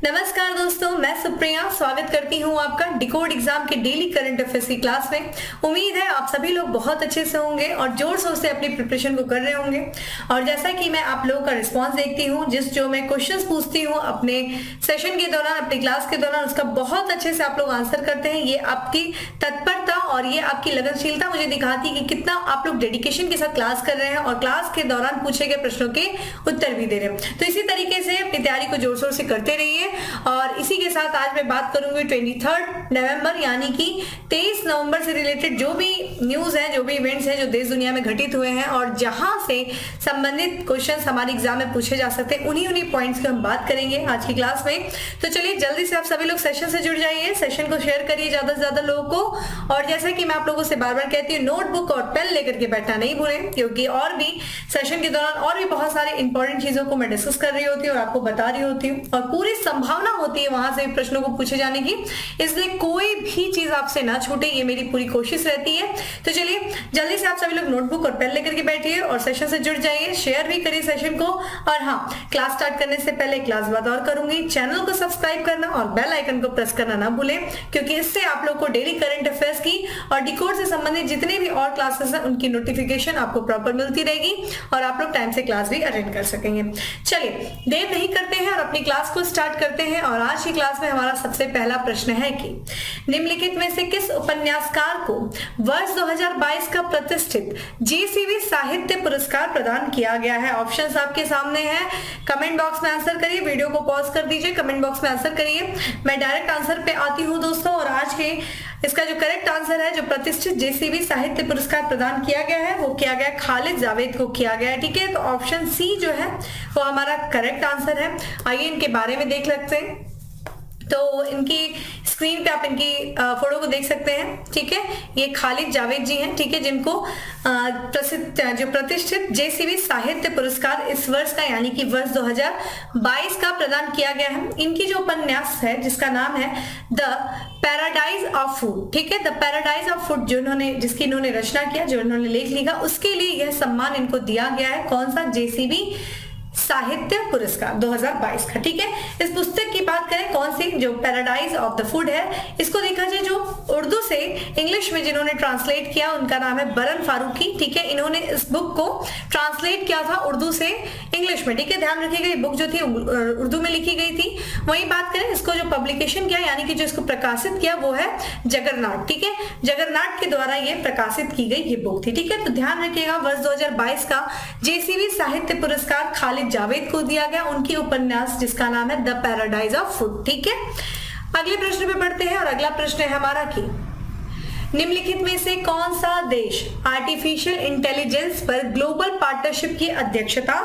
नमस्कार दोस्तों, मैं सुप्रिया स्वागत करती हूं आपका डिकोड एग्जाम के डेली करंट अफेयर्स की क्लास में। उम्मीद है आप सभी लोग बहुत अच्छे से होंगे और जोर शोर से अपनी प्रिपरेशन को कर रहे होंगे। और जैसा कि मैं आप लोगों का रिस्पांस देखती हूं, जो मैं क्वेश्चंस पूछती हूं अपने सेशन के दौरान, अपनी क्लास के दौरान, उसका बहुत अच्छे से आप लोग आंसर करते हैं। ये आपकी तत्परता और ये आपकी लगनशीलता मुझे दिखाती है कि कितना आप लोग डेडिकेशन के साथ क्लास कर रहे हैं और क्लास के दौरान पूछे गए प्रश्नों के उत्तर भी दे रहे हैं। तो इसी तरीके से अपनी तैयारी को जोर शोर से करते रहिए। और इसी के साथ आज मैं बात करूंगी 23 नवंबर यानी कि 23 नवंबर से रिलेटेड जो भी न्यूज है, जो भी इवेंट्स हैं जो देश दुनिया में घटित हुए हैं और जहां से संबंधित क्वेश्चंस हमारे एग्जाम में पूछे जा सकते हैं, उन्हीं पॉइंट्स की हम बात करेंगे आज की क्लास में। तो चलिए जल्दी से आप सभी लोग सेशन से जुड़ जाइए, सेशन को शेयर करिए ज्यादा से ज्यादा लोगों को। और जैसा कि मैं आप लोगों से बार बार कहती हूँ, नोटबुक और पेन लेकर के बैठना नहीं भूलें, क्योंकि और भी सेशन के दौरान और भी बहुत सारे इंपॉर्टेंट चीजों को मैं डिस्कस कर रही होती हूँ और आपको बता रही होती हूँ और पूरी संभावना होती है वहां से प्रश्नों को पूछे जाने की। इसलिए कोई भी चीज आपसे ना छूटे, ये मेरी पूरी कोशिश रहती है। तो चलिए जल्दी से आप सभी लोग नोटबुक और पेन लेकर के बैठिए और सेशन से जुड़ जाइए, शेयर भी करिए सेशन को। और हाँ, क्लास स्टार्ट करने से पहले क्लास बात और करूंगी, चैनल को सब्सक्राइब करना और बेल आइकन को प्रेस करना ना भूलें, क्योंकि इससे आप लोग को डेली करंट अफेयर्स की और डिकोड से संबंधित जितने भी और क्लासेस हैं उनकी नोटिफिकेशन आपको प्रॉपर मिलती रहेगी और आप लोग टाइम से क्लास भी अटेंड कर सकेंगे। चलिए देर नहीं करते हैं और अपनी क्लास को स्टार्ट करते हैं। और आज की क्लास में हमारा सबसे पहला प्रश्न है कि निम्नलिखित में से किस उपन्यासकार को वर्ष 2022 का प्रतिष्ठित जीसीवी साहित्य पुरस्कार प्रदान किया गया है? ऑप्शंस आपके सामने हैं, कमेंट बॉक्स में आंसर करिए, वीडियो को पॉज कर दीजिए, कमेंट बॉक्स में आंसर करिए। मैं डायरेक्ट आंसर पे आती हूँ दोस्तों। और आज के इसका जो करेक्ट आंसर है, जो प्रतिष्ठित जीसीवी साहित्य पुरस्कार प्रदान किया गया है, वो किया गया खालिद जावेद को किया गया है। ठीक है, तो ऑप्शन सी जो है वो हमारा करेक्ट आंसर है। आइए इनके बारे में देख लेते हैं। तो इनकी स्क्रीन पे आप इनकी फोटो को देख सकते हैं। ठीक है, ये खालिद जावेद जी हैं, ठीक है, जिनको जो प्रतिष्ठित जेसीवी साहित्य पुरस्कार इस वर्ष का यानी कि वर्ष 2022 का प्रदान किया गया है। इनकी जो उपन्यास है जिसका नाम है द पैराडाइज ऑफ फूड, ठीक है, द पैराडाइज ऑफ फूड, जिसकी इन्होंने रचना किया, जो इन्होंने लेख लिखा, उसके लिए यह सम्मान इनको दिया गया है। कौन सा? जेसीवी साहित्य पुरस्कार 2022 का। ठीक है, इस पुस्तक की बात करें, कौन सी? जो पैराडाइज ऑफ द फूड है। इसको देखा जाए, जो उर्दू से इंग्लिश में जिन्होंने ट्रांसलेट किया उनका नाम है बरन फारूकी। ठीक है, इन्होंने इस बुक को ट्रांसलेट किया था उर्दू से इंग्लिश में। ठीक है, ध्यान रखिएगा, ये बुक जो थी उर्दू में लिखी गई थी। वही बात करें, इसको जो पब्लिकेशन किया यानी कि जो इसको प्रकाशित किया वो है जगरनाट। ठीक है, जगरनाट के द्वारा ये प्रकाशित की गई ये बुक थी। ठीक है, तो ध्यान रखिएगा, वर्ष 2022 का जेसीवी साहित्य पुरस्कार खालिद जावेद को दिया गया, उनकी उपन्यास जिसका नाम है द पैराडाइज ऑफ फूड। ठीक है, अगले प्रश्न पे बढ़ते हैं और अगला प्रश्न है हमारा कि निम्नलिखित में से कौन सा देश आर्टिफिशियल इंटेलिजेंस पर ग्लोबल पार्टनरशिप की अध्यक्षता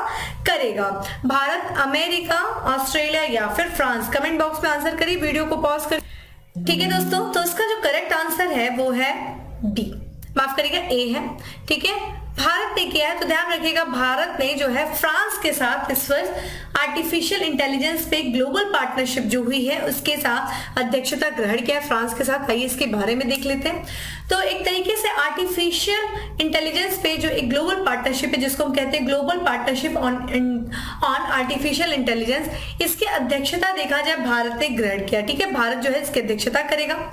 करेगा? भारत, अमेरिका, ऑस्ट्रेलिया या फिर फ्रांस? कमेंट बॉक्स में आंसर करिए, वीडियो को पॉज कर। ठीक है दोस्तों, तो इसका जो करेक्ट आंसर है वो है डी, माफ करिएगा ए है। ठीक है, भारत ने किया है। तो ध्यान रखिएगा, भारत ने जो है फ्रांस के साथ इस वर्ष आर्टिफिशियल इंटेलिजेंस पे ग्लोबल पार्टनरशिप जो हुई है उसके साथ अध्यक्षता ग्रहण किया है फ्रांस के साथ। आइए इसके बारे में देख लेते हैं। तो एक तरीके से आर्टिफिशियल इंटेलिजेंस पे जो एक ग्लोबल पार्टनरशिप है, जिसको हम कहते हैं global partnership on artificial intelligence, इसकी अध्यक्षता देखा जाए भारत ने ग्रहण किया। ठीक है, भारत जो है इसकी अध्यक्षता करेगा।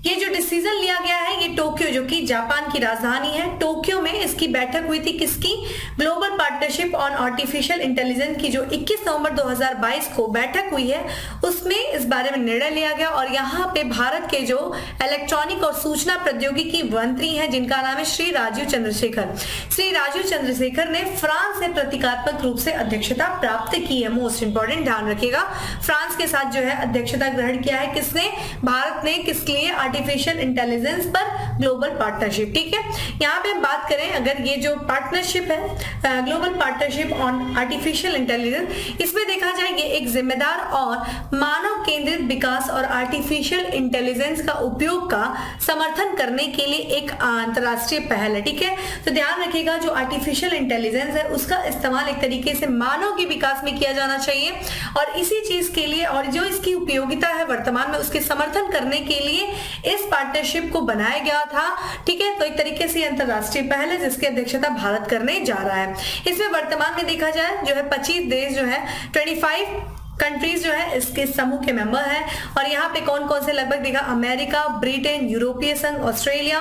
ये जो डिसीजन लिया गया है, ये टोक्यो, जो कि जापान की राजधानी है, टोक्यो में इसकी बैठक हुई थी। किसकी? Global partnership on artificial intelligence की जो 21 नवंबर 2022 को बैठक हुई है, उसमें इस बारे में निर्णय लिया गया। और यहाँ पे भारत के जो इलेक्ट्रॉनिक और सूचना प्रौद्योगिकी मंत्री हैं, जिनका नाम है श्री राजीव चंद्रशेखर ने फ्रांस से प्रतीकात्मक रूप से अध्यक्षता प्राप्त की है। मोस्ट इंपॉर्टेंट, ध्यान रखिएगा, फ्रांस के साथ जो है अध्यक्षता ग्रहण किया है। किसने? भारत ने। किसके लिए? आर्टिफिशियल इंटेलिजेंस पर ग्लोबल पार्टनरशिप। ठीक है, यहाँ पे बात करें, अगर ये जो पार्टनरशिप है global partnership on artificial intelligence, इसमें देखा जाए ये एक जिम्मेदार और मानव केंद्रित विकास और आर्टिफिशियल इंटेलिजेंस का उपयोग का समर्थन करने के लिए एक अंतरराष्ट्रीय पहल है। ठीक है, तो ध्यान रखिएगा, जो आर्टिफिशियल इंटेलिजेंस है उसका इस्तेमाल एक तरीके से मानव के विकास में किया जाना चाहिए और इसी चीज के लिए और जो इसकी उपयोगिता है वर्तमान में उसके समर्थन करने के लिए इस पार्टनरशिप को बनाया गया था। ठीक है, तो एक तरीके से अंतरराष्ट्रीय पहल है जिसकी अध्यक्षता भारत करने जा रहा है। इसमें वर्तमान में देखा जाए जो है 25 देश जो है 25 कंट्रीज जो है इसके समूह के मेंबर हैं। और यहाँ पे कौन कौन से लगभग देखा, अमेरिका, ब्रिटेन, यूरोपीय संघ, Australia,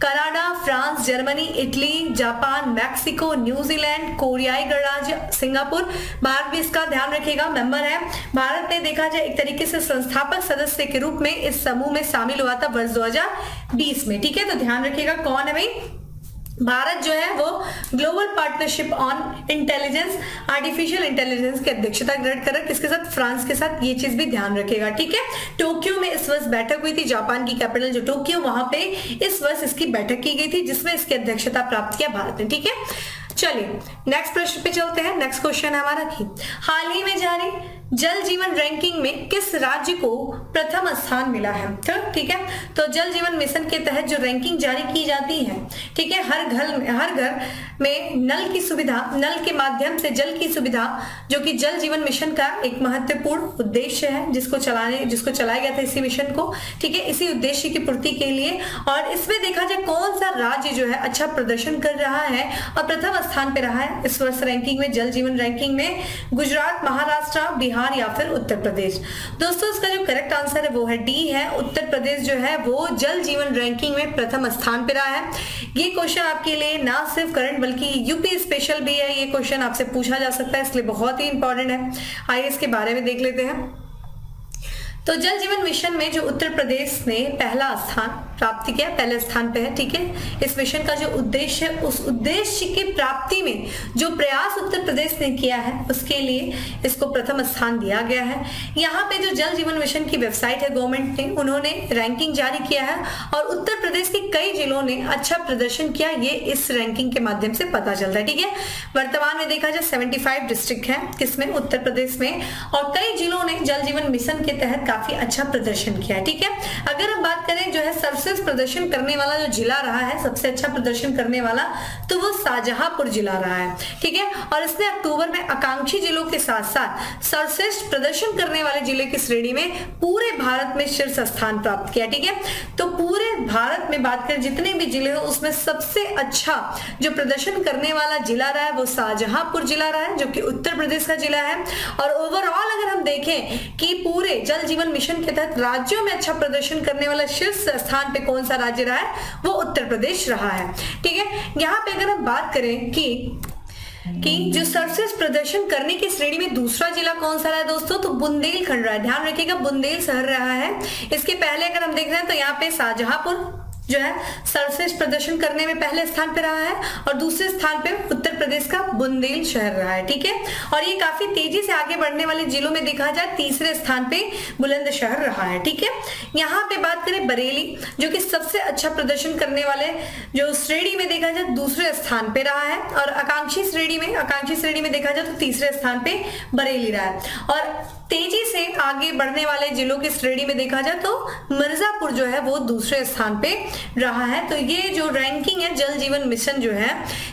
Canada, France, Germany, Italy, Japan, Mexico, New Zealand, कोरियाई गणराज्य, सिंगापुर। भारत भी इसका ध्यान रखिएगा मेंबर है। भारत ने देखा जाए एक तरीके से संस्थापक सदस्य के रूप में इस समूह में शामिल हुआ था वर्ष 2020 में। ठीक है, तो ध्यान रखिएगा कौन है भाई, भारत जो है वो global partnership on intelligence, artificial intelligence की अध्यक्षता ग्रहण कर रहा है। किसके साथ, फ्रांस के साथ। ये चीज भी ध्यान रखेगा। ठीक है, टोक्यो में इस वर्ष बैठक हुई थी, जापान की कैपिटल जो टोक्यो, वहां पे इस वर्ष इसकी बैठक की गई थी जिसमें इसकी अध्यक्षता प्राप्त किया भारत ने। ठीक है, चलिए नेक्स्ट प्रश्न पे चलते हैं। नेक्स्ट क्वेश्चन है हमारा कि हाल ही में जारी जल जीवन रैंकिंग में किस राज्य को प्रथम स्थान मिला है। ठीक है, तो जल जीवन मिशन के तहत जो रैंकिंग जारी की जाती है, ठीक है, हर घर में नल की सुविधा, नल के माध्यम से जल की सुविधा, जो कि जल जीवन मिशन का एक महत्वपूर्ण उद्देश्य है जिसको चलाया गया था इसी मिशन को। ठीक है, इसी उद्देश्य की पूर्ति के लिए। और इसमें देखा जाए कौन सा राज्य जो है अच्छा प्रदर्शन कर रहा है और प्रथम स्थान पे रहा है इस वर्ष रैंकिंग में, जल जीवन रैंकिंग में, गुजरात, महाराष्ट्र, बिहार या फिर उत्तर प्रदेश। दोस्तों इसका जो करेक्ट आंसर है वो है डी है, उत्तर प्रदेश जो है वो जल जीवन रैंकिंग में प्रथम स्थान पे रहा है। ये क्वेश्चन आपके लिए ना सिर्फ करंट बल्कि यूपी स्पेशल भी है, ये क्वेश्चन आपसे पूछा जा सकता है, इसलिए बहुत ही इंपॉर्टेंट है। आइए इसके बारे में देख लेते हैं। तो जल जीवन मिशन में जो उत्तर प्रदेश ने पहला स्थान प्राप्त किया, पहले स्थान पे है। ठीक है, इस मिशन का जो उद्देश्य है, उस उद्देश्य की प्राप्ति में जो प्रयास उत्तर प्रदेश ने किया है उसके लिए इसको प्रथम स्थान दिया गया है। यहाँ पे जो जल जीवन मिशन की वेबसाइट है गवर्नमेंट ने, उन्होंने रैंकिंग जारी किया है और उत्तर प्रदेश के कई जिलों ने अच्छा प्रदर्शन किया, ये इस रैंकिंग के माध्यम से पता चलता है। ठीक है, वर्तमान में देखा जाए 75 डिस्ट्रिक्ट है किसमें, उत्तर प्रदेश में, और कई जिलों ने जल जीवन मिशन के तहत काफी अच्छा प्रदर्शन किया है। ठीक है, अगर हम बात करें जो है सर्वश्रेष्ठ प्रदर्शन करने वाला जो जिला रहा है, सबसे अच्छा प्रदर्शन करने वाला, तो वो शाहजहांपुर जिला रहा है। ठीक है, और इसने अक्टूबर में आकांक्षी जिलों के साथ साथ सर्वश्रेष्ठ प्रदर्शन करने वाले जिले की श्रेणी में पूरे भारत में शीर्ष स्थान प्राप्त किया। ठीक है, तो पूरे भारत में बात करें जितने भी जिले हो उसमें सबसे अच्छा जो प्रदर्शन करने वाला जिला रहा है वो शाहजहांपुर जिला रहा है, जो कि उत्तर प्रदेश का जिला है। और ओवरऑल अगर हम देखें कि पूरे जल जीवन मिशन के तहत राज्यों में अच्छा प्रदर्शन करने वाला शीर्ष स्थान पे कौन सा राज्य रहा है, वो उत्तर प्रदेश रहा है। ठीक है, यहाँ पे अगर हम बात करें कि जो सर्वश्रेष्ठ प्रदर्शन करने की श्रेणी में दूसरा जिला कौन सा रहा है दोस्तों, तो बुंदेलखंड रहा है। ध्यान रखिएगा बुंदेलशहर रहा है। इसके पहले अगर हम देख रहे हैं तो यहाँ पे शाहजहांपुर जो है सर्वश्रेष्ठ प्रदर्शन करने में पहले स्थान पे रहा है और दूसरे स्थान पे उत्तर प्रदेश का बुंदेलशहर रहा है। ठीक है, और ये काफी तेजी से आगे बढ़ने वाले जिलों में देखा जाए तीसरे स्थान पे बुलंदशहर रहा है। ठीक है, यहाँ पे बात करें बरेली जो कि सबसे अच्छा प्रदर्शन करने वाले जो श्रेणी में देखा जाए दूसरे स्थान पे रहा है, और आकांक्षी श्रेणी में देखा जाए तो तीसरे स्थान पे बरेली रहा है। और तेजी से आगे बढ़ने वाले जिलों की श्रेणी में देखा जाए तो मिर्जापुर जो है वो दूसरे स्थान पे रहा है। तो ये जो रैंकिंग है जल जीवन मिशन जो है,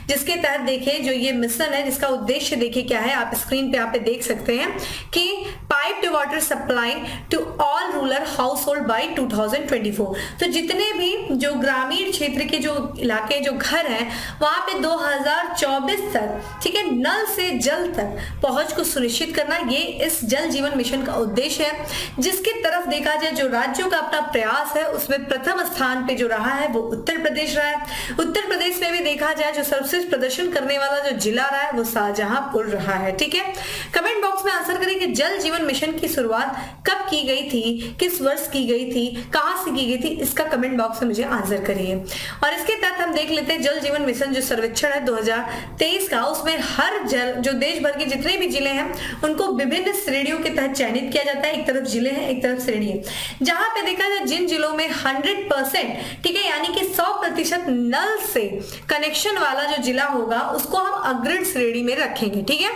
जिसके तहत देखिए जो ये मिशन है जिसका उद्देश्य देखिए क्या है, आप स्क्रीन पे यहाँ पे देख सकते हैं कि pipe to water supply to all rural household by 2024। तो जितने भी जो ग्रामीण क्षेत्र के जो इलाके जो घर हैं वहां पे 2024 तक, ठीक है, नल से जल तक पहुंच को सुनिश्चित करना, ये इस जल जीवन मिशन का उद्देश्य है। जिसकी तरफ देखा जाए जो राज्यों का अपना प्रयास है उसमें प्रथम स्थान पे जो रहा है वो उत्तर प्रदेश रहा है। उत्तर प्रदेश में भी देखा जाए जो सर्वश्रेष्ठ प्रदर्शन करने वाला जो जिला रहा है वो शाहजहांपुर रहा है। ठीक है, कमेंट बॉक्स में आंसर करिए कि जल जीवन मिशन की शुरुआत कब की गई थी, किस वर्ष की गई थी, कहां से की गई थी, इसका कमेंट बॉक्स में मुझे आंसर करिए। और इसके तहत हम देख लेते हैं जल जीवन मिशन जो सर्वेक्षण है 2023 का, उसमें हर जो देश भर के जितने भी जिले हैं उनको विभिन्न श्रेणियों के तहत चयनित किया जाता है। एक तरफ जिले हैं, एक तरफ श्रेणी है, जहां पे देखा जाए जिन जिलों में 100%, ठीक है, यानी कि 100% नल से कनेक्शन वाला जो जिला होगा उसको हम अग्रणी श्रेणी में रखेंगे। ठीक है,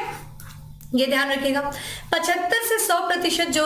ये ध्यान रखिएगा। 75 से 100% जो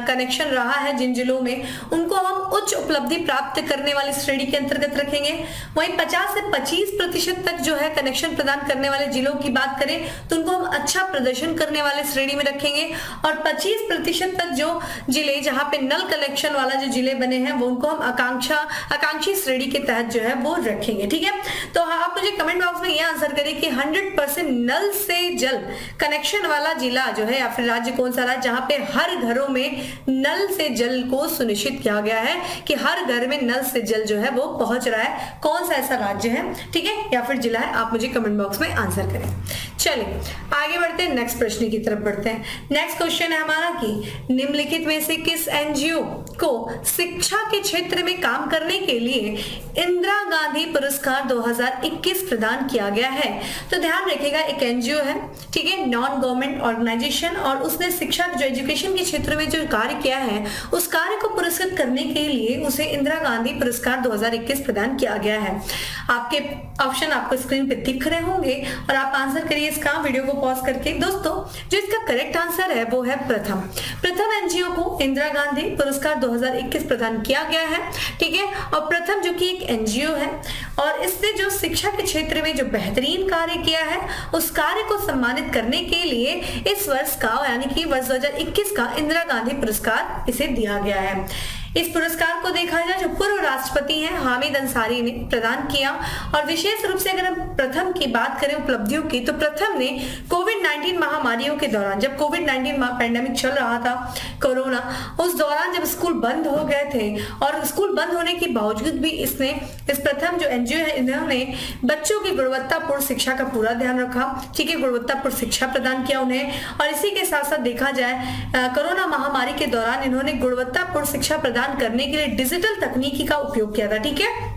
कनेक्शन रहा है जिन जिलों में उनको हम उच्च उपलब्धि प्राप्त करने वाली श्रेणी के अंतर्गत रखेंगे। वहीं 50 से 25% तक जो है कनेक्शन प्रदान करने वाले जिलों की बात करें तो उनको हम अच्छा प्रदर्शन करने वाले श्रेणी में रखेंगे। और 25% तक जो जिले जहां पे नल कनेक्शन वाला जो जिले बने हैं वो उनको हम आकांक्षी श्रेणी के तहत जो है वो रखेंगे। ठीक है, तो आप मुझे कमेंट बॉक्स में ये आंसर करें कि 100% नल से जल कनेक्शन वाला वाला जिला जो है या फिर राज्य कौन सा राज्य जहां पे हर घरों में नल से जल को सुनिश्चित किया गया है कि हर घर में नल से जल जो है वो पहुंच रहा है, कौन सा ऐसा राज्य है, ठीक है, या फिर जिला है, आप मुझे कमेंट बॉक्स में आंसर करें। चलिए आगे बढ़ते हैं, नेक्स्ट प्रश्न की तरफ बढ़ते हैं। नेक्स्ट क्वेश्चन है हमारा कि निम्नलिखित में से किस एनजीओ को शिक्षा के क्षेत्र में काम करने के लिए इंदिरा गांधी पुरस्कार 2021 प्रदान किया गया है। तो ध्यान रखिएगा, एक एनजीओ है, ठीक है, नॉन गवर्नमेंट ऑर्गेनाइजेशन, और उसने शिक्षा जो एजुकेशन के क्षेत्र में जो कार्य किया है उस कार्य को पुरस्कृत करने के लिए उसे इंदिरा गांधी पुरस्कार 2021 प्रदान किया गया है। आपके ऑप्शन आपको स्क्रीन पे दिख रहे होंगे और आप आंसर करिए इसका वीडियो को पॉज करके। दोस्तों जो इसका करेक्ट आंसर है वो है प्रथम एनजीओ को इंदिरा गांधी पुरस्कार 2021 प्रदान किया गया है, ठीक है। और प्रथम जो कि एक एनजीओ है और इसने जो शिक्षा के क्षेत्र में जो बेहतरीन कार्य किया है उस कार्य को सम्मानित करने के लिए इस वर्ष का यानी कि वर्ष 2021 का इंदिरा गांधी पुरस्कार इसे दिया गया है। इस पुरस्कार को देखा जाए जो पूर्व राष्ट्रपति हैं हामिद अंसारी ने प्रदान किया, और विशेष रूप से अगर हम प्रथम की बात करें उपलब्धियों की तो प्रथम ने कोविड-19 महामारियों के दौरान, जब कोविड-19 पैंडेमिक चल रहा था कोरोना, उस दौरान जब स्कूल बंद हो गए थे और स्कूल बंद होने के बावजूद भी इस प्रथम जो एनजीओ है इन्होंने बच्चों की गुणवत्तापूर्ण शिक्षा का पूरा ध्यान रखा, ठीक है, गुणवत्तापूर्ण शिक्षा प्रदान किया उन्हें। और इसी के साथ साथ देखा जाए कोरोना महामारी के दौरान इन्होंने गुणवत्तापूर्ण शिक्षा प्रदान करने के लिए डिजिटल तकनीकी का उपयोग किया था, ठीक है।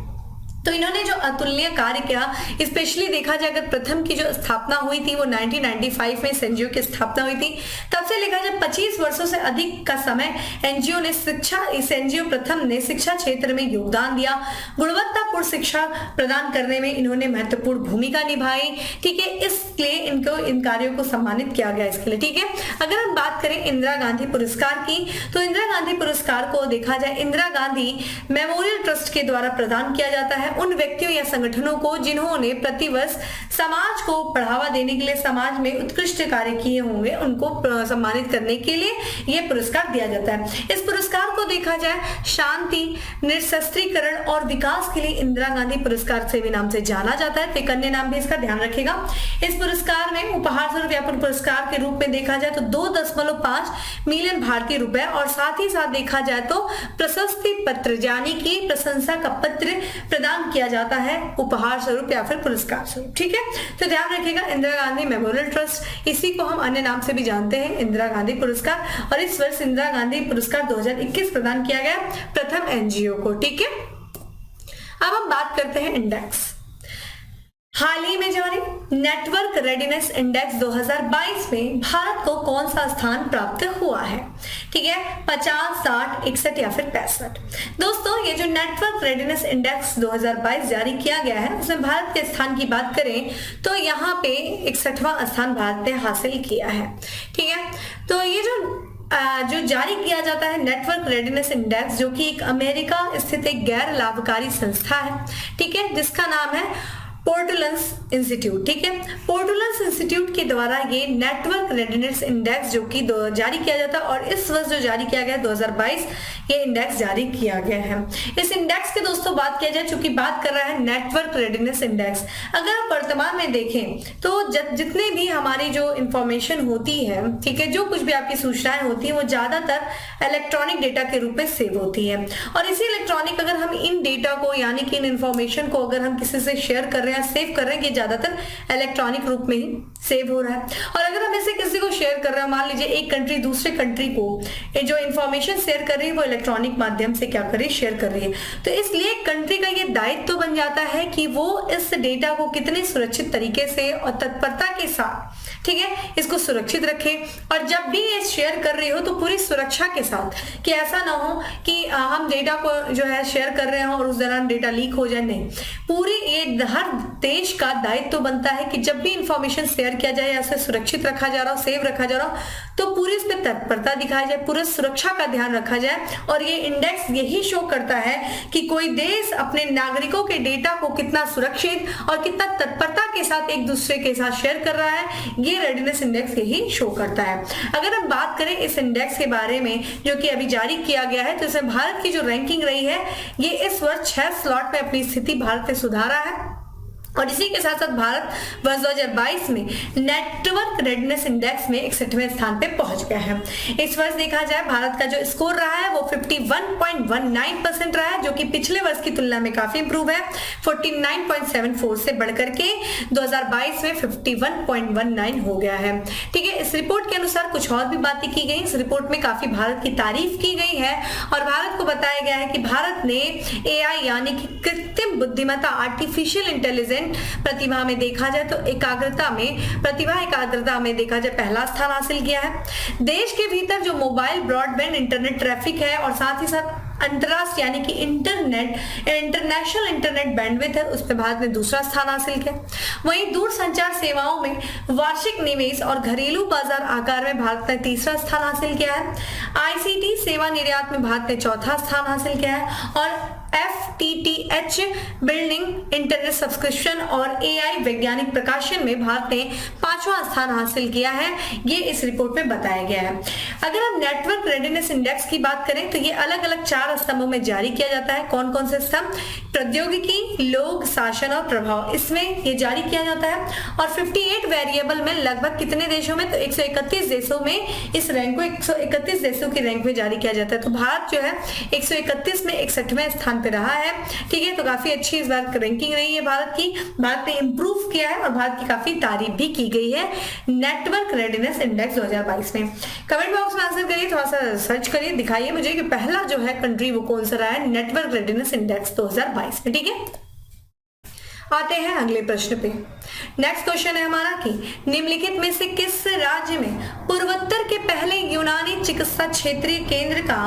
तो इन्होंने जो अतुलनीय कार्य किया, स्पेशली देखा जाए अगर प्रथम की जो स्थापना हुई थी वो 1995 में इस एनजीओ की स्थापना हुई थी, तब से लेकर जब 25 वर्षों से अधिक का समय एनजीओ ने इस एनजीओ प्रथम ने शिक्षा क्षेत्र में योगदान दिया, गुणवत्तापूर्ण शिक्षा प्रदान करने में इन्होंने महत्वपूर्ण भूमिका निभाई, ठीक है, इसलिए इनको इन कार्यों को सम्मानित किया गया इसके लिए, ठीक है। अगर हम बात करें इंदिरा गांधी पुरस्कार की तो इंदिरा गांधी पुरस्कार को देखा जाए इंदिरा गांधी मेमोरियल ट्रस्ट के द्वारा प्रदान किया जाता है उन व्यक्तियों या संगठनों को जिन्होंने प्रतिवर्ष समाज को बढ़ावा देने के लिए समाज में उत्कृष्ट कार्य किए होंगे, उनको सम्मानित करने के लिए यह पुरस्कार दिया जाता है। इस पुरस्कार को देखा जाए शांति, निशस्त्रीकरण और विकास के लिए इंदिरा गांधी पुरस्कार से भी नाम से जाना जाता है, तो एक अन्य नाम भी इसका ध्यान रखेगा। इस पुरस्कार में उपहार स्वरूप या पुरस्कार के रूप में देखा जाए तो 2.5 मिलियन भारतीय रुपए और साथ ही साथ देखा जाए तो प्रशस्ति पत्र यानी कि प्रशंसा का पत्र प्रदान किया जाता है उपहार स्वरूप या फिर पुरस्कार स्वरूप, ठीक है। तो ध्यान रखिएगा इंदिरा गांधी मेमोरियल ट्रस्ट, इसी को हम अन्य नाम से भी जानते हैं इंदिरा गांधी पुरस्कार, और इस वर्ष इंदिरा गांधी पुरस्कार 2021 प्रदान किया गया प्रथम एनजीओ को, ठीक है। अब हम बात करते हैं इंडेक्स। हाल ही में जारी नेटवर्क रेडीनेस इंडेक्स 2022 में भारत को कौन सा स्थान प्राप्त हुआ है, ठीक है, 50, 60, 61 या फिर 65। दोस्तों ये जो नेटवर्क रेडीनेस इंडेक्स 2022 जारी किया गया है उसमें भारत के स्थान की बात करें तो यहाँ पे 61वां स्थान भारत ने हासिल किया है, ठीक है। तो ये जो जारी किया जाता है नेटवर्क रेडीनेस इंडेक्स, जो कि एक अमेरिका स्थित एक गैर लाभकारी संस्था है, ठीक है, जिसका नाम है पोर्टुलेंस इंस्टीट्यूट, ठीक है। पोर्टुलेंस इंस्टीट्यूट के द्वारा ये नेटवर्क रेडीनेस इंडेक्स जो कि जारी किया जाता है और इस वर्ष जो जारी किया गया 2022 ये इंडेक्स जारी किया गया है। इस इंडेक्स के दोस्तों बात किया जाए, चूंकि बात कर रहा है नेटवर्क रेडीनेस इंडेक्स, अगर आप वर्तमान में देखें तो जितने भी हमारी जो इंफॉर्मेशन होती है, ठीक है, जो कुछ भी आपकी सूचनाएं होती है वो ज्यादातर इलेक्ट्रॉनिक डेटा के रूप में सेव होती है, और इसी इलेक्ट्रॉनिक अगर हम इन डेटा को यानी कि इन इंफॉर्मेशन को अगर हम किसी से शेयर कर रहे हैं, सेव कर रहे हैं, ये ज्यादातर इलेक्ट्रॉनिक रूप में ही सेव हो रहा है। और अगर हम इसे किसी को शेयर कर रहे हैं, मान लीजिए एक कंट्री दूसरे कंट्री को जो इंफॉर्मेशन शेयर कर रही है वो इलेक्ट्रॉनिक माध्यम से क्या कर रही है, शेयर कर रही है, तो इसलिए कंट्री का ये दायित्व बन जाता है कि वो इस डेटा को कितने सुरक्षित तरीके से और तत्परता के साथ, ठीक है, इसको सुरक्षित रखे, और जब भी ये शेयर कर रही हो तो पूरी सुरक्षा के साथ, कि ऐसा ना हो कि हम डेटा को जो है शेयर कर रहे हो और उस दौरान डेटा लीक हो जाए, नहीं, पूरी ये हर देश का दायित्व बनता है कि जब भी इंफॉर्मेशन शेयर किया जाए या उसे सुरक्षित रखा जा रहा हो, सेव रखा जा रहा हो, तो पूरी इस पर तत्परता दिखाई जाए, पूरी सुरक्षा का ध्यान रखा जाए। और ये इंडेक्स यही शो करता है कि कोई देश अपने नागरिकों के डेटा को कितना सुरक्षित और कितना तत्परता के साथ एक दूसरे के साथ शेयर कर रहा है, ये रेडीनेस इंडेक्स यही शो करता है। अगर हम बात करें इस इंडेक्स के बारे में जो कि अभी जारी किया गया है, तो इसमें भारत की जो रैंकिंग रही है, ये इस वर्ष 6 स्लॉट में अपनी स्थिति भारत ने सुधारा है और इसी के साथ साथ भारत वर्ष 2022 में नेटवर्क रेडनेस इंडेक्स में 61वें स्थान पे पहुंच गया है। इस वर्ष देखा जाए भारत का जो स्कोर रहा है वो 51.19% रहा है, जो कि पिछले वर्ष की तुलना में काफी इंप्रूव है। 49.74 से बढ़कर के 2022 में 51.19 हो गया है। ठीक है, इस रिपोर्ट के अनुसार कुछ और भी बातें की गई। इस रिपोर्ट में काफी भारत की तारीफ की गई है और भारत को बताया गया है कि भारत ने AI यानी कि कृत्रिम बुद्धिमत्ता, आर्टिफिशियल इंटेलिजेंस प्रतिभा में देखा जाए तो एकाग्रता में देखा जाए पहला स्थान हासिल किया है। देश के भीतर जो मोबाइल ब्रॉडबैंड इंटरनेट ट्रैफिक है और साथ ही साथ अंतरराष्ट्रीय यानी कि इंटरनेशनल इंटरनेट बैंडविड्थ है, उस पर भारत ने दूसरा स्थान हासिल किया। वहीं दूरसंचार सेवाओं में वार्षिक निवेश और घरेलू बाजार आकार में भारत ने तीसरा स्थान हासिल किया है। ICT सेवा निर्यात में भारत ने चौथा स्थान हासिल किया है और FTTH बिल्डिंग इंटरनेट सब्सक्रिप्शन और AI वैज्ञानिक प्रकाशन में भारत ने 5वां स्थान हासिल किया है। ये इस रिपोर्ट में बताया गया है। अगर हम नेटवर्क रेडीनेस इंडेक्स की बात करें तो ये अलग अलग 4 स्तंभों में जारी किया जाता है। कौन कौन से स्तंभ? प्रौद्योगिकी, लोग, शासन और प्रभाव, इसमें ये जारी किया जाता है। और 58 वेरिएबल में लगभग कितने देशों में? तो 131 देशों में इस रैंक को 131 देशों की रैंक में जारी किया जाता है। तो भारत जो है 131 में 61वें स्थान पे रहा है। ठीक है, तो काफी अच्छी इस बार रैंकिंग रही है भारत की। भारत ने इंप्रूव किया है और भारत की काफी तारीफ भी की गई है नेटवर्क रेडीनेस इंडेक्स 2022 में। कमेंट बॉक्स में आंसर करिए, थोड़ा सा सर्च करिए, दिखाइए मुझे कि पहला जो है कंट्री वो कौन सा रहा है नेटवर्क रेडीनेस इंडेक्स 2022 में। ठीक है, आते हैं अगले प्रश्न पे। नेक्स्ट क्वेश्चन है हमारा कि निम्नलिखित में से किस राज्य में पूर्वोत्तर के पहले यूनानी चिकित्सा क्षेत्रीय केंद्र का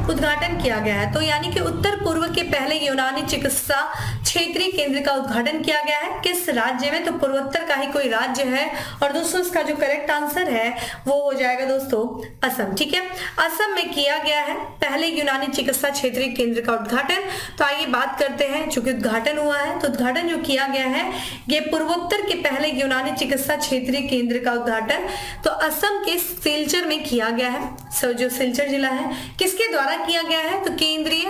उद्घाटन किया गया है? तो यानी कि उत्तर पूर्व के पहले यूनानी चिकित्सा क्षेत्रीय केंद्र का उद्घाटन किया गया है किस राज्य में? तो पूर्वोत्तर का ही कोई राज्य है और दोस्तों इसका जो करेक्ट आंसर है वो हो जाएगा दोस्तों असम। ठीक है, असम में किया गया है पहले यूनानी चिकित्सा क्षेत्रीय केंद्र का उद्घाटन। तो आइए बात करते हैं, चूंकि उद्घाटन हुआ है तो उद्घाटन जो किया गया है ये पूर्वोत्तर के पहले यूनानी चिकित्सा क्षेत्रीय केंद्र का उद्घाटन तो असम के सिलचर में किया गया है। जो सिलचर जिला है किसके द्वारा किया गया है? तो केंद्रीय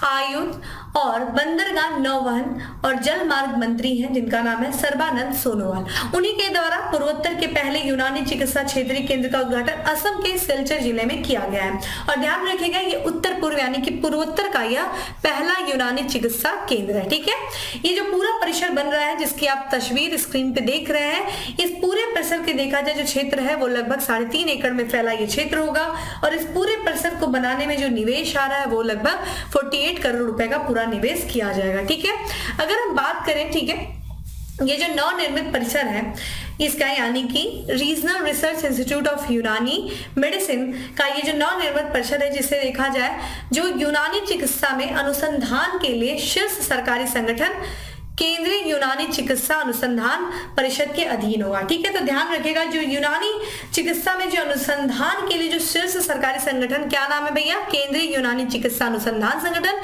आयुध और बंदरगाह नौवहन और जल मार्ग मंत्री हैं जिनका नाम है सर्बानंद सोनोवाल। उन्हीं के द्वारा पूर्वोत्तर के पहले यूनानी चिकित्सा क्षेत्रीय केंद्र का उद्घाटन असम के सिलचर जिले में किया गया है। और ध्यान रखिएगा ये उत्तर पूर्व यानी कि पूर्वोत्तर का यह पहला यूनानी चिकित्सा केंद्र है। ठीक है, ये जो पूरा परिसर बन रहा है जिसकी आप तस्वीर स्क्रीन पे देख रहे हैं, इस पूरे परिसर के देखा जाए जो क्षेत्र है वो लगभग 3.5 एकड़ में फैला ये क्षेत्र होगा और इस पूरे परिसर को बनाने में जो निवेश आ रहा है वो लगभग 48 करोड़ रुपए का पूरा निवेश किया जाएगा। ठीक है, अगर हम बात करें, ठीक है, ये जो नवनिर्मित परिसर है इसका यानी कि रीजनल रिसर्च इंस्टीट्यूट ऑफ यूनानी मेडिसिन का ये जो नवनिर्मित परिसर है जिसे देखा जाए जो यूनानी चिकित्सा में अनुसंधान के लिए शीर्ष सरकारी संगठन केंद्रीय यूनानी चिकित्सा अनुसंधान परिषद के अधीन होगा। ठीक है, तो ध्यान रखिएगा जो यूनानी चिकित्सा में जो अनुसंधान के लिए जो शीर्ष सरकारी संगठन क्या नाम है भैया? केंद्रीय यूनानी चिकित्सा अनुसंधान संगठन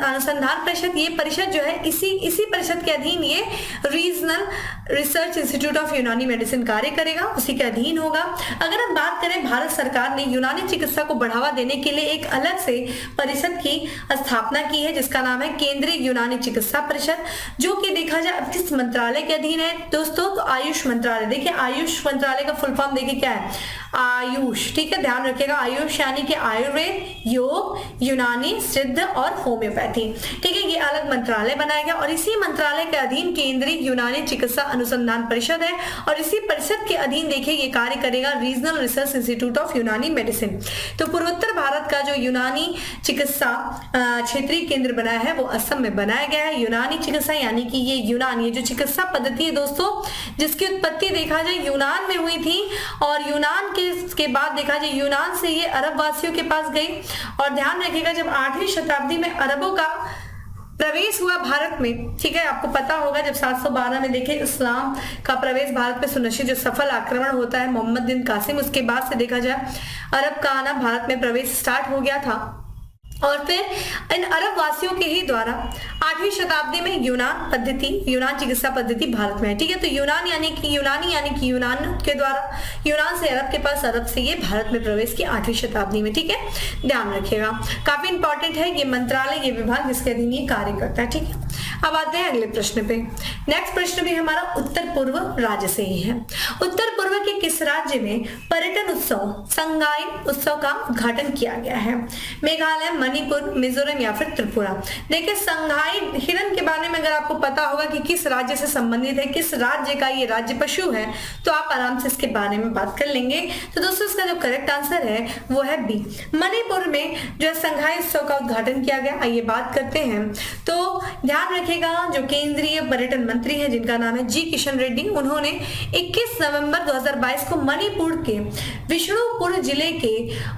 अनुसंधान परिषद। ये परिषद जो है इसी परिषद के अधीन ये रीजनल रिसर्च इंस्टीट्यूट ऑफ यूनानी मेडिसिन कार्य करेगा, उसी के अधीन होगा। अगर हम बात करें भारत सरकार ने यूनानी चिकित्सा को बढ़ावा देने के लिए एक अलग से परिषद की स्थापना की है जिसका नाम है केंद्रीय यूनानी चिकित्सा परिषद, जो कि देखा जाए अब किस मंत्रालय के अधीन है दोस्तों? तो आयुष मंत्रालय। देखिए आयुष मंत्रालय का फुल फॉर्म देखिए क्या है? आयुष। ठीक है, ध्यान रखिएगा आयुष यानी कि आयुर्वेद, योग, यूनानी, सिद्ध और होम्योपैथी। ठीक है, ये अलग मंत्रालय बनाया गया और इसी मंत्रालय के अधीन केंद्रीय यूनानी चिकित्सा अनुसंधान परिषद है और इसी परिषद के अधीन देखिए ये कार्य करेगा रीजनल रिसर्च इंस्टीट्यूट ऑफ यूनानी मेडिसिन। तो पूर्वोत्तर भारत का जो यूनानी चिकित्सा क्षेत्रीय केंद्र बनाया है वो असम में बनाया गया है। यूनानी चिकित्सा यानी कि ये यूनान, ये जो चिकित्सा पद्धति है दोस्तों जिसकी उत्पत्ति देखा जाए यूनान में हुई थी और यूनान के बाद देखा जाए यूनान से ये अरब वासियों के पास गई। और ध्यान रखिएगा जब 8वीं शताब्दी में अरबों का प्रवेश हुआ भारत में, ठीक है, आपको पता होगा जब 712 में देखे इस्लाम का प्रवेश भारत में सुनिश्चित जो सफल आक्रमण होता है मोहम्मद बिन कासिम, उसके बाद से देखा जाए अरब का आना भारत में प्रवेश स्टार्ट हो गया था। और फिर इन अरब वासियों के ही द्वारा 8वीं शताब्दी में यूनान चिकित्सा पद्धति भारत में है। ठीक है, तो यूनानी यानी कि यूनान के द्वारा, यूनान से अरब के पास, अरब से ये भारत में प्रवेश की 8वीं शताब्दी में। ठीक है, ध्यान रखिएगा, काफी इंपॉर्टेंट है ये मंत्रालय, ये विभाग जिसके अधीन ये कार्य करता है। ठीक है, अब आते हैं अगले प्रश्न पे। नेक्स्ट प्रश्न भी हमारा उत्तर पूर्व राज्य से ही है। उत्तर पूर्व के किस राज्य में पर्यटन उत्सव संगाई उत्सव का उद्घाटन किया गया है? मेघालय, मणिपुर, मिजोरम या फिर त्रिपुरा? देखिए, संगाई हिरण के बारे में अगर आपको पता होगा कि किस राज्य से संबंधित है, किस राज्य का ये राज्य पशु है, तो आप आराम से इसके बारे में बात कर लेंगे। तो दोस्तों इसका जो करेक्ट आंसर है वो है बी, मणिपुर में जो संगाई उत्सव का उद्घाटन किया गया। आइए बात करते हैं। तो ध्यान रखिएगा, जो केंद्रीय पर्यटन मंत्री हैं जिनका नाम है जी किशन रेड्डी, उन्होंने 21 नवंबर 2022 को मणिपुर के विष्णुपुर जिले के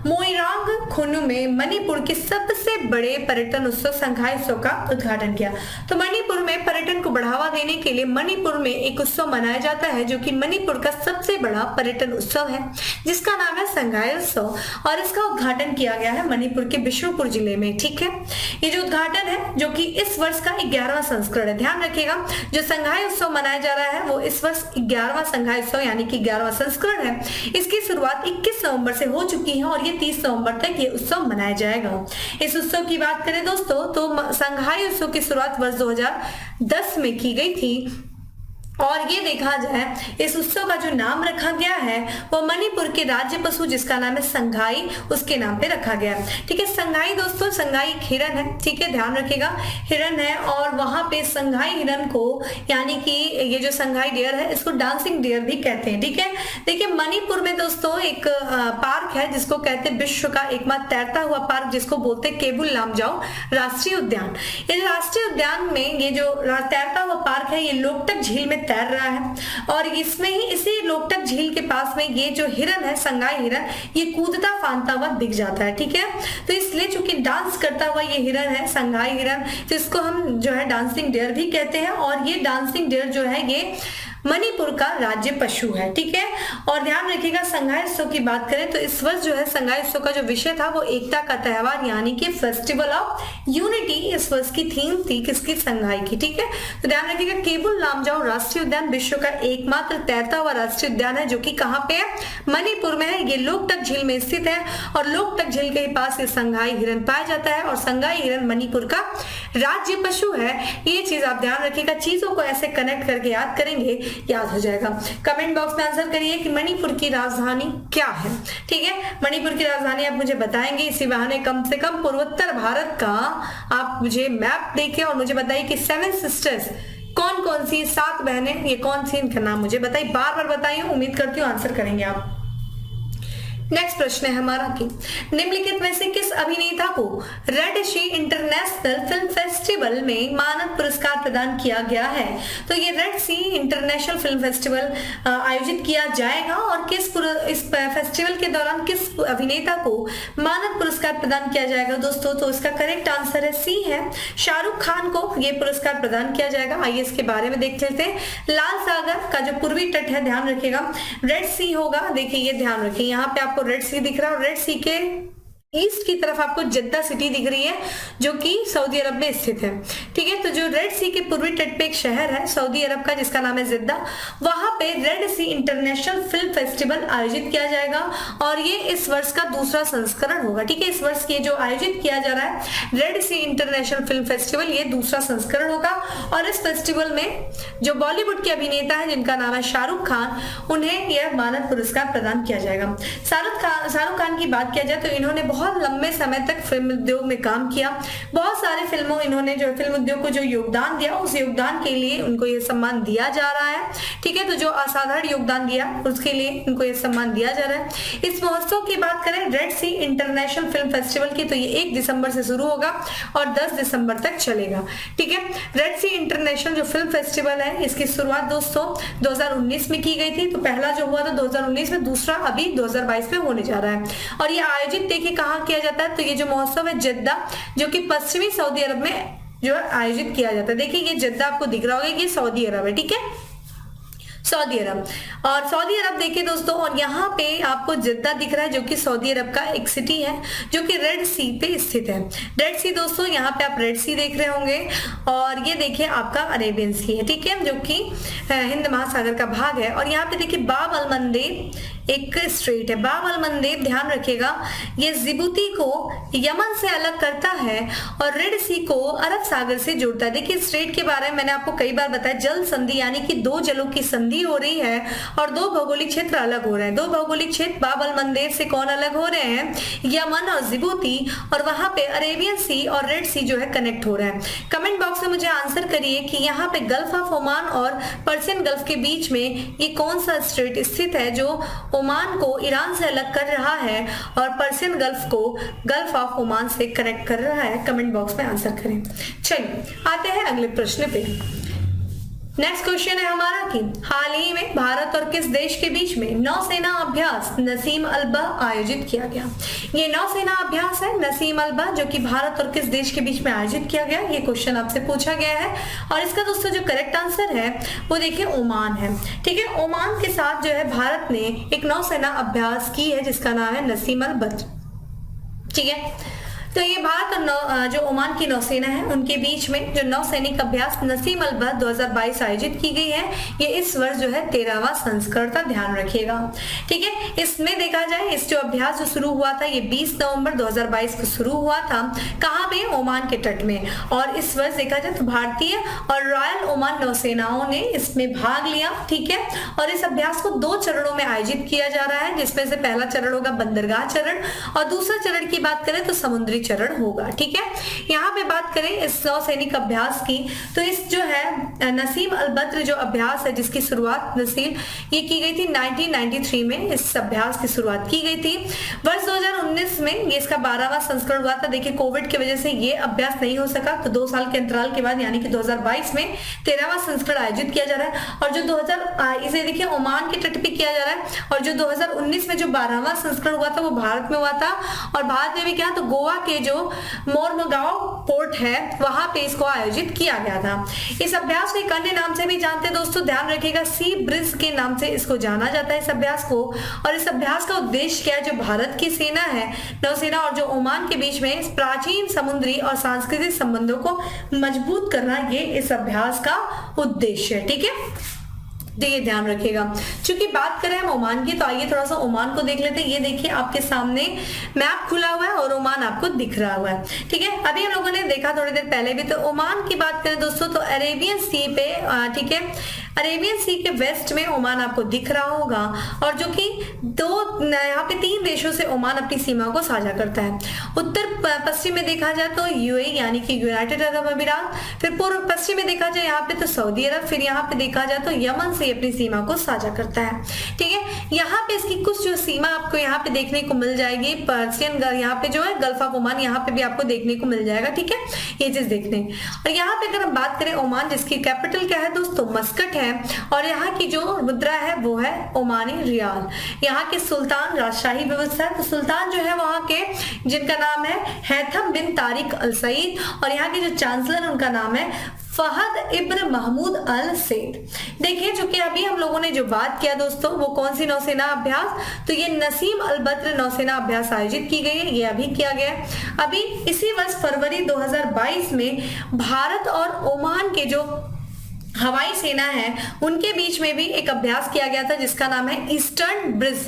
मोइरांग खुनु में मणिपुर के सबसे बड़े पर्यटन उत्सव संगाई उत्सव का उद्घाटन किया। तो मणिपुर में पर्यटन को बढ़ावा देने के लिए मणिपुर में एक उत्सव मनाया जाता है जो कि मणिपुर का सबसे बड़ा पर्यटन उत्सव है, जिसका नाम है संगाई उत्सव, और इसका उद्घाटन किया गया है मणिपुर के विष्णुपुर जिले में। ठीक है, ये जो उद्घाटन है जो कि इस वर्ष का 11वां संस्करण है। ध्यान रखिएगा, जो संगाई उत्सव मनाया जा रहा है वो इस वर्ष 11वां संगाई उत्सव यानी कि 11वां संस्करण है। इसकी शुरुआत 21 नवंबर से हो चुकी है और ये 30 नवंबर तक ये उत्सव मनाया जाएगा। इस उत्सव की बात करें दोस्तों तो संगाई उत्सव की शुरुआत वर्ष 2010 में की गई थी, और ये देखा जाए इस उत्सव का जो नाम रखा गया है वो मणिपुर के राज्य पशु जिसका नाम है संगाई, उसके नाम पे रखा गया है। ठीक है, संगाई दोस्तों, संगाई एक हिरन है। ठीक है, ध्यान रखिएगा, हिरन है, और वहां पे संगाई हिरन को यानी कि ये जो संगाई डियर है इसको डांसिंग डियर भी कहते हैं। ठीक है, देखिए मणिपुर में दोस्तों एक पार्क है जिसको कहते हैं विश्व का एकमात्र तैरता हुआ पार्क, जिसको बोलते हैं केबुल लामजाओ राष्ट्रीय उद्यान। इस राष्ट्रीय उद्यान में ये जो तैरता हुआ पार्क है ये लोकटक झील में तैर रहा है, और इसमें ही इसी लोकटक झील के पास में ये जो हिरन है संगाई हिरन, ये कूदता फांदता हुआ दिख जाता है। ठीक है, तो इसलिए चूंकि डांस करता हुआ ये हिरन है संगाई हिरन, जिसको हम जो है डांसिंग डियर भी कहते हैं, और ये डांसिंग डियर जो है ये मणिपुर का राज्य पशु है। ठीक है, और ध्यान रखिएगा संगाई उत्सव की बात करें तो इस वर्ष जो है संगाई उत्सव का जो विषय था वो एकता का त्यौहार यानी कि फेस्टिवल ऑफ यूनिटी इस वर्ष की थीम थी, किसकी? संगाई की। ठीक है, तो ध्यान रखिएगा केबुल लामजाओ राष्ट्रीय उद्यान विश्व का एकमात्र तैरता हुआ राष्ट्रीय उद्यान है जो कि कहाँ पे है? मणिपुर में है। ये लोकटक झील में स्थित है, और लोकटक झील के पास ये संगाई हिरन पाया जाता है, और संगाई हिरन मणिपुर का राज्य पशु है। ये चीज आप ध्यान रखिएगा, चीजों को ऐसे कनेक्ट करके याद करेंगे, याद हो जाएगा। कमेंट बॉक्स में आंसर करिए कि मणिपुर की राजधानी क्या है। ठीक है, मणिपुर की राजधानी आप मुझे बताएंगे, इसी बहाने कम से कम पूर्वोत्तर भारत का आप मुझे मैप देखिए और मुझे बताइए कि 7 सिस्टर्स कौन कौन सी, 7 बहनें ये कौन सी, इनका नाम मुझे बताइए, बार बार बताइए, उम्मीद करती हूँ आंसर करेंगे आप। नेक्स्ट प्रश्न है हमारा कि निम्नलिखित में से किस अभिनेता को रेड सी इंटरनेशनल फिल्म फेस्टिवल में मानद पुरस्कार प्रदान किया गया है? तो ये रेड सी इंटरनेशनल फिल्म फेस्टिवल आयोजित किया जाएगा, और इस फेस्टिवल के दौरान किस अभिनेता को मानद पुरस्कार प्रदान किया जाएगा दोस्तों? तो इसका करेक्ट आंसर है सी है, शाहरुख खान को ये पुरस्कार प्रदान किया जाएगा। आइए इसके बारे में देख लेते हैं। लाल सागर का जो पूर्वी तट है, ध्यान रखिएगा रेड सी होगा। देखिए ये ध्यान रखिए, यहाँ पे आपको रेड सी दिख रहा है, और रेड सी के ईस्ट की तरफ आपको जद्दा सिटी दिख रही है जो कि सऊदी अरब में स्थित है। ठीक है, तो जो रेड सी के पूर्वी तट पे एक शहर है सऊदी अरब का जिसका नाम है जिद्दा, वहां पे रेड सी इंटरनेशनल फिल्म फेस्टिवल आयोजित किया जाएगा, और ये इस वर्ष का दूसरा संस्करण होगा। ठीक है, इस वर्ष ये जो आयोजित किया जा रहा है रेड सी इंटरनेशनल फिल्म फेस्टिवल, ये दूसरा संस्करण होगा, और इस फेस्टिवल में जो बॉलीवुड के अभिनेता है जिनका नाम है शाहरुख खान, उन्हें यह मानद पुरस्कार प्रदान किया जाएगा। शाहरुख खान की बात किया जाए तो इन्होंने बहुत लंबे समय तक फिल्म उद्योग में काम किया, बहुत सारे फिल्मों इन्होंने जो फिल्म उद्योग को जो योगदान दिया उस योगदान के लिए उनको ये सम्मान दिया जा रहा है। ठीक है, तो जो असाधारण योगदान दिया उसके लिए इनको ये सम्मान दिया जा रहा है। इस महोत्सव की बात करें रेड सी इंटरनेशनल फिल्म फेस्टिवल की, तो ये 1 दिसंबर से शुरू होगा और 10 दिसंबर तक चलेगा। ठीक है, रेड सी इंटरनेशनल जो फिल्म फेस्टिवल है इसकी शुरुआत दोस्तों 2019 में की गई थी, तो पहला जो हुआ था 2019 में, दूसरा अभी 2022 में होने जा रहा है। और ये आयोजित देखिए कहाँ किया जाता है, तो ये जो महोत्सव है जद्दा जो कि पश्चिमी सऊदी अरब में जो आयोजित किया जाता है। देखिए ये जद्दा आपको दिख रहा होगा, ये सऊदी अरब है। ठीक है, सऊदी अरब। और सऊदी अरब देखिए दोस्तों, और यहाँ पे आपको जिद्दा दिख रहा है जो कि सऊदी अरब का एक सिटी है जो कि रेड सी पे स्थित है। रेड सी दोस्तों, यहाँ पे आप रेड सी देख रहे होंगे, और ये देखिए आपका अरेबियन सी है, ठीक है, जो कि हिंद महासागर का भाग है। और यहाँ पे देखिए बाब अल मंदेब एक स्ट्रेट है। बाब अल मंदेब, ध्यान रखिएगा, ये जिबूती को यमन से अलग करता है और रेड सी को अरब सागर से जोड़ता है। देखिए स्ट्रेट के बारे में मैंने आपको कई बार बताया, जल संधि यानी कि दो जलों की संधि हो रही है और दो भौगोलिक क्षेत्र अलग हो रहे हैं। दो भौगोलिक क्षेत्र बाब अल मंदेब से कौन अलग हो रहे हैं? यमन और जिबूती, और वहां पे अरेबियन सी और रेड सी जो है कनेक्ट हो रहा है। कमेंट बॉक्स में मुझे आंसर करिए कि यहाँ पे गल्फ ऑफ ओमान और पर्शियन गल्फ के बीच में ये कौन सा स्ट्रेट स्थित है जो ओमान को ईरान से अलग कर रहा है और पर्शियन गल्फ को गल्फ ऑफ ओमान से कनेक्ट कर रहा है। कमेंट बॉक्स में आंसर करें। चलिए आते हैं अगले प्रश्न पे। नेक्स्ट क्वेश्चन है हमारा कि हाल ही में भारत और किस देश के बीच में नौसेना अभ्यास नसीम अल्बा आयोजित किया गया? ये नौसेना अभ्यास है नसीम अल्बा, जो कि भारत और किस देश के बीच में आयोजित किया गया, ये क्वेश्चन आपसे पूछा गया है। और इसका दोस्तों जो करेक्ट आंसर है वो देखिए ओमान है, ठीक है। ओमान के साथ जो है भारत ने एक नौसेना अभ्यास की है जिसका नाम है नसीम अल बद्र, ठीक है। तो ये भारत और जो ओमान की नौसेना है उनके बीच में जो नौसैनिक अभ्यास नसीम अल बद्र 2022 आयोजित की गई है, ये इस वर्ष जो है 13वां संस्करण था, ध्यान रखिएगा, ठीक है। इसमें देखा जाए इस जो अभ्यास जो शुरू हुआ था ये 20 नवंबर 2022 को शुरू हुआ था। कहाँ पे? ओमान के तट में। और इस वर्ष देखा जाए तो भारतीय और रॉयल ओमान नौसेनाओं ने इसमें भाग लिया, ठीक है। और इस अभ्यास को 2 चरणों में आयोजित किया जा रहा है, जिसमें से पहला चरण होगा बंदरगाह चरण और दूसरा चरण की बात करें तो समुद्री चरण होगा, ठीक है। यहाँ पे बात करें इस नौसैनिक अभ्यास की, तो इस जो है नसीम अल बद्र जो अभ्यास है जिसकी शुरुआत नसीम ये की गई थी 1993 में, इस अभ्यास की शुरुआत की गई थी। वर्ष 2019 में ये इसका 12वां संस्करण हुआ था। देखिए कोविड की वजह से ये अभ्यास नहीं हो सका, तो 2 साल के अंतराल के बाद यानी कि 2022 में 13वां संस्करण आयोजित किया जा रहा है। और जो 2000 इसे देखिए ओमान के तट पे किया जा रहा है। और जो 2019 में जो 12वां संस्करण हुआ था वो भारत में हुआ था, और भारत में भी क्या, तो गोवा के जो मोरमुगांव पोर्ट है वहां पे इसको आयोजित किया गया था। इस अभ्यास को एक अन्य नाम से भी जानते हैं दोस्तों, ध्यान रखिएगा, सी ब्रिज के नाम से इसको जाना जाता है इस अभ्यास को। और इस अभ्यास का उद्देश्य क्या है? जो भारत की सेना है नौसेना और जो ओमान के बीच में इस प्राचीन समुद्री और सांस्कृतिक संबंधों को मजबूत करना, ये इस अभ्यास का उद्देश्य है, ठीक है। ये ध्यान रखिएगा। चूंकि बात करें हम ओमान की, तो आइए थोड़ा सा ओमान को देख लेते हैं। ये देखिए आपके सामने मैप खुला हुआ है और ओमान आपको दिख रहा हुआ है, ठीक है। अभी हम लोगों ने देखा थोड़ी देर पहले भी। तो ओमान की बात करें दोस्तों तो अरेबियन सी पे, ठीक है, अरेबियन सी के वेस्ट में ओमान आपको दिख रहा होगा। और जो कि यहाँ पे 3 देशों से ओमान अपनी सीमा को साझा करता है। उत्तर पश्चिम में देखा जाए तो यूएई यानी कि यूनाइटेड अरब अमीरात, फिर पूर्व पश्चिम में देखा जाए यहाँ पे तो सऊदी अरब, फिर यहाँ पे देखा जाए तो यमन से अपनी सीमा को साझा करता है, ठीक है। यहाँ पे इसकी कुछ जो सीमा आपको यहाँ पे देखने को मिल जाएगी, पर्शियन यहाँ पे जो है गल्फ ऑफ ओमान यहाँ पे भी आपको देखने को मिल जाएगा, ठीक है, ये चीज देखने। और यहाँ पे अगर हम बात करें ओमान, जिसकी कैपिटल क्या है दोस्तों? मस्कट है। और यहाँ की जो मुद्रा है वो है ओमानी रियाल। यहाँ के सुल्तान राजशाही व्यवस्था है, तो सुल्तान जो है वहाँ के जिनका नाम है हैथम बिन तारिक अल सईद, और यहाँ के जो चांसलर उनका नाम है फहद इब्न महमूद अल सैद। देखिए जो कि अभी हम लोगों ने जो बात किया दोस्तों, वो कौन सी नौसेना अभ्यास? तो ये नसीम अल बद्र नौसेना अभ्यास आयोजित की गई है, ये अभी किया गया है। अभी इसी वर्ष फरवरी 2022 में भारत और ओमान के जो हवाई सेना है उनके बीच में भी एक अभ्यास किया गया था जिसका नाम है ईस्टर्न ब्रिज,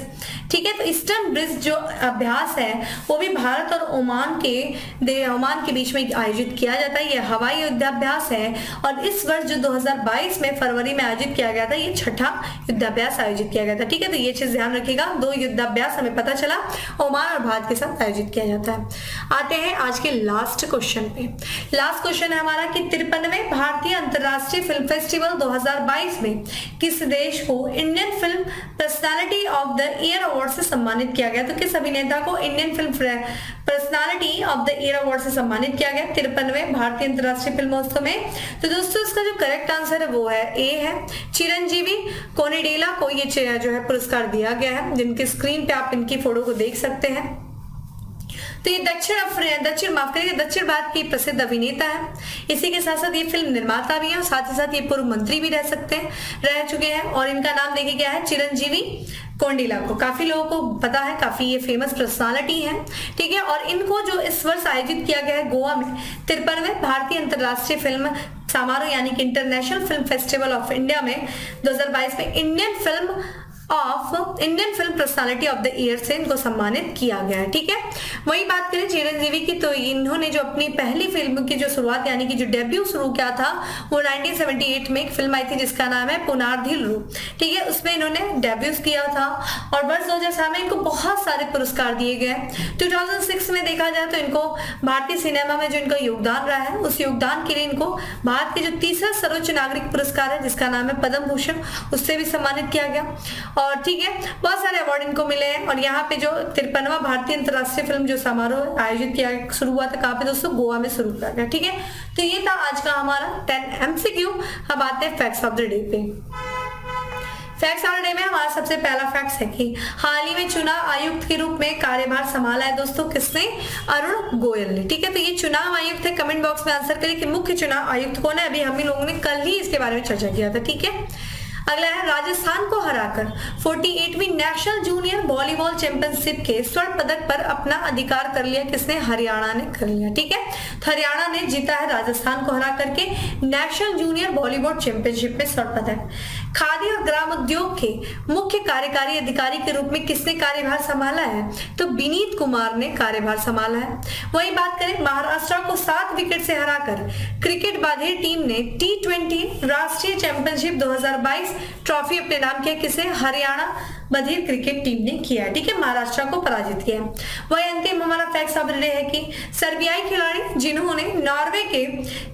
ठीक है। तो ईस्टर्न ब्रिज जो अभ्यास है वो भी भारत और ओमान के बीच में आयोजित किया जाता है। ये हवाई युद्धाभ्यास है और इस वर्ष जो 2022 में फरवरी में आयोजित किया गया था, ये 6ठा युद्धाभ्यास आयोजित किया गया था, ठीक है। तो ये चीज ध्यान रखिएगा, 2 युद्धाभ्यास हमें पता चला ओमान और भारत के साथ आयोजित किया जाता है। आते हैं आज के लास्ट क्वेश्चन पे। लास्ट क्वेश्चन है हमारा कि 53वें भारतीय अंतरराष्ट्रीय फिल्म फेस्टिवल 2022 में किस देश को Indian film personality of the year award से सम्मानित किया गया? तो किस अभिनेता को Indian film personality of the year award से सम्मानित किया गया 53वें भारतीय अंतरराष्ट्रीय फिल्मोत्सव में? तो दोस्तों इसका जो करेक्ट आंसर है वो है ए है, चिरंजीवी कोनिडेला को ये जो है पुरस्कार दिया गया है, जिनके स्क्रीन पे आप इनकी फोटो को देख सकते हैं। तो ये दक्षिण भारत की प्रसिद्ध अभिनेता है। इसी के साथ साथ ये फिल्म निर्माता भी है और साथ ही साथ ये पूर्व मंत्री भी रह चुके हैं। और इनका नाम देखिए क्या है, चिरंजीवी कोंडिला को काफी लोगों को पता है, काफी ये फेमस पर्सनालिटी है, ठीक है। और इनको जो इस वर्ष आयोजित किया गया है गोवा में 53वें भारतीय अंतर्राष्ट्रीय फिल्म समारोह यानी कि international film festival of India में 2022 में Indian film personality of the year से इनको सम्मानित किया गया है, ठीक है। वही बात करें चिरंजीवी की, तो इन्होंने जो अपनी पहली फिल्म की जो शुरुआत यानी कि जो डेब्यू शुरू किया था वो 1978 में एक फिल्म आई थी जिसका नाम है पुनारधिल रू, ठीक है। उसमें इन्होंने डेब्यू किया था और वर्ष 2007 में इनको बहुत सारे पुरस्कार दिए गए। 2006 में देखा जाए तो इनको भारतीय सिनेमा में जो इनका योगदान रहा है उस योगदान के लिए इनको भारत के जो तीसरा सर्वोच्च नागरिक पुरस्कार है जिसका नाम है पद्म भूषण, उससे भी सम्मानित किया गया। और ठीक है, बहुत सारे अवार्ड इनको मिले हैं। और यहाँ पे जो 53वां भारतीय अंतर्राष्ट्रीय फिल्म जो समारोह आयोजित किया शुरू हुआ था कहाँ पे दोस्तों, गोवा में शुरू किया गया, ठीक है। तो ये था आज का हमारा 10 MCQ। अब आते हैं फैक्ट्स ऑफ द डे पे। फैक्ट्स ऑफ द डे में हमारा सबसे पहला फैक्ट है कि हाल ही में चुनाव आयुक्त के रूप में कार्यभार संभाला है दोस्तों किसने, अरुण गोयल ने, ठीक है। तो ये चुनाव आयुक्त है, कमेंट बॉक्स में आंसर करिए कि मुख्य चुनाव आयुक्त कौन है। अभी हम ही लोगों ने कल ही इसके बारे में चर्चा किया था, ठीक है। अगला है राजस्थान को हराकर 48वीं नेशनल जूनियर वॉलीबॉल चैंपियनशिप के स्वर्ण पदक पर अपना अधिकार कर लिया किसने, हरियाणा ने कर लिया, ठीक है। तो हरियाणा ने जीता है राजस्थान को हरा करके नेशनल जूनियर वॉलीबॉल चैंपियनशिप में स्वर्ण पदक। खादी और ग्राम उद्योग के मुख्य कार्यकारी अधिकारी के रूप में किसने कार्यभार संभाला है, तो विनीत कुमार ने कार्यभार संभाला है। वही बात करें महाराष्ट्र को 7 विकेट से हराकर क्रिकेट बाधिर टीम ने T20 राष्ट्रीय चैंपियनशिप 2022 ट्रॉफी अपने नाम किया किसे, हरियाणा बधिर क्रिकेट टीम ने किया, ठीक है, महाराष्ट्र को पराजित किया। वही अंतिम हमारा फैक्ट ऑफ द डे है कि सर्बियाई खिलाड़ी जिन्होंने नॉर्वे के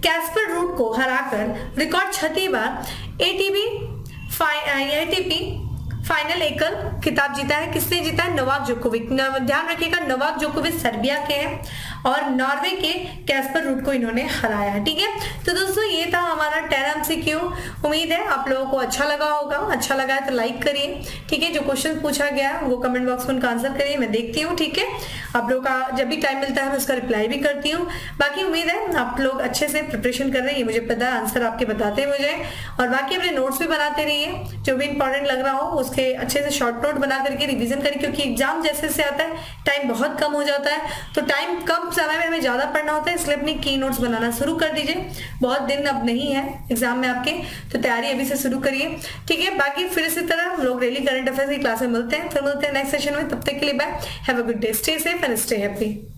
कैस्पर रूट को हराकर रिकॉर्ड 36 बार एटीपी फाइनल एकल खिताब जीता है, किसने जीता है, नोवाक जोकोविच। ध्यान रखिएगा नोवाक जोकोविच सर्बिया के हैं और नॉर्वे के कैस्पर रूट को इन्होंने हराया है, ठीक है। तो दोस्तों ये था हमारा 10 MCQ। उम्मीद है आप लोगों को अच्छा लगा होगा, अच्छा लगा है तो लाइक करिए, ठीक है। जो क्वेश्चन पूछा गया है वो कमेंट बॉक्स में उनका आंसर करिए, मैं देखती हूँ, ठीक है। आप लोग का जब भी टाइम मिलता है मैं उसका रिप्लाई भी करती हूँ। बाकी उम्मीद है आप लोग अच्छे से प्रिपरेशन कर रहे हैं, ये मुझे पता है, आंसर आपके बताते हैं मुझे। और बाकी अपने नोट्स भी बनाते रहिए, जो भी इंपॉर्टेंट लग रहा हो उसके अच्छे से शॉर्ट नोट बना करके रिवीजन करें, क्योंकि एग्जाम जैसे से आता है टाइम बहुत कम हो जाता है, तो टाइम कम समय में हमें ज्यादा पढ़ना होता है, इसलिए अपनी की नोट्स बनाना शुरू कर दीजिए। बहुत दिन अब नहीं है एग्जाम में आपके, तो तैयारी अभी से शुरू करिए, ठीक है। बाकी फिर इसी तरह हम लोग डेली करंट अफेयर्स की क्लास में मिलते हैं, फिर मिलते हैं नेक्स्ट सेशन में। तब तक के लिए bye, have a good day, stay safe and stay happy.